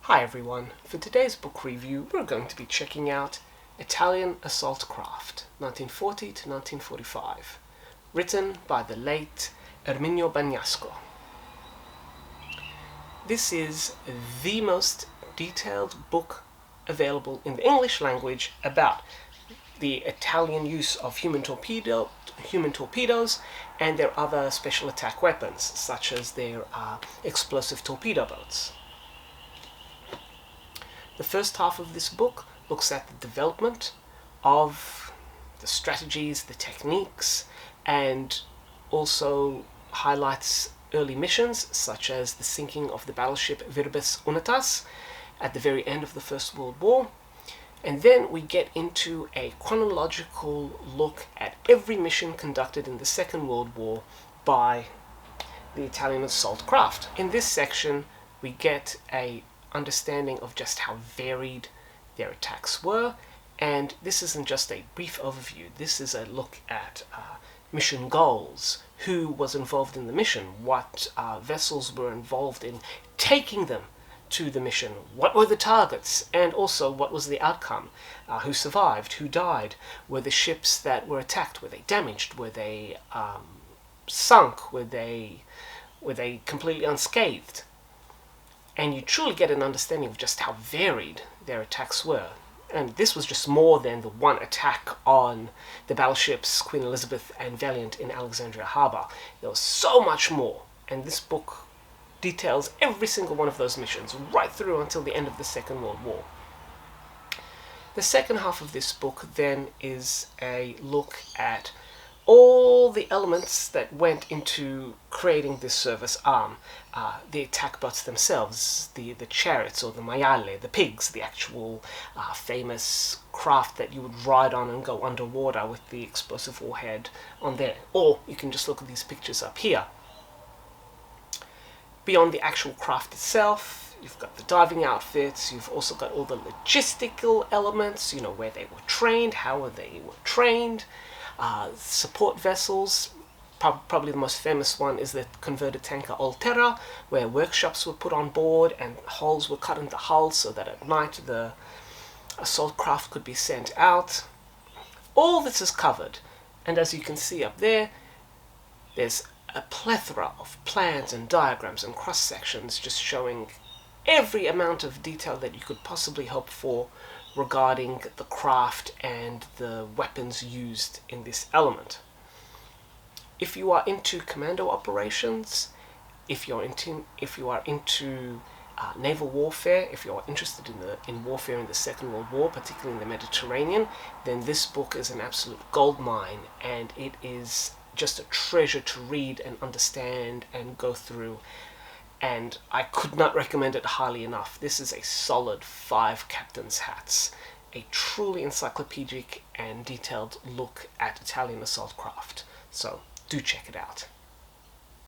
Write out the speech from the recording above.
Hi everyone, for today's book review we're going to be checking out Italian Assault Craft, 1940 to 1945, written by the late Erminio Bagnasco. This is the most detailed book available in the English language about the Italian use of human torpedoes and their other special attack weapons, such as their explosive torpedo boats. The first half of this book looks at the development of the strategies, the techniques, and also highlights early missions, such as the sinking of the battleship Virbes Unitas at the very end of the First World War. And then we get into a chronological look at every mission conducted in the Second World War by the Italian assault craft. In this section, we get a understanding of just how varied their attacks were, and this isn't just a brief overview. This is a look at mission goals, who was involved in the mission, what vessels were involved in taking them to the mission, what were the targets, and also what was the outcome, who survived, who died, were the ships that were attacked, were they damaged, were they sunk, were they completely unscathed. And you truly get an understanding of just how varied their attacks were. And this was just more than the one attack on the battleships Queen Elizabeth and Valiant in Alexandria Harbour. There was so much more, and this book details every single one of those missions right through until the end of the Second World War. The second half of this book then is a look at all the elements that went into creating this service arm. The attack boats themselves, the chariots or the maiale, the pigs, the actual famous craft that you would ride on and go underwater with the explosive warhead on there. Or you can just look at these pictures up here. Beyond the actual craft itself, you've got the diving outfits, you've also got all the logistical elements, you know, where they were trained, how they were trained, support vessels. Probably the most famous one is the converted tanker Altera, where workshops were put on board and holes were cut in the hull so that at night the assault craft could be sent out. All this is covered, and as you can see up there, there's a plethora of plans and diagrams and cross-sections just showing every amount of detail that you could possibly hope for regarding the craft and the weapons used in this element. If you are into commando operations, if you are into naval warfare, if you are interested in warfare in the Second World War, particularly in the Mediterranean, then this book is an absolute goldmine, and it is just a treasure to read and understand and go through, and I could not recommend it highly enough. This is a solid 5 captain's hats, a truly encyclopedic and detailed look at Italian assault craft, so do check it out.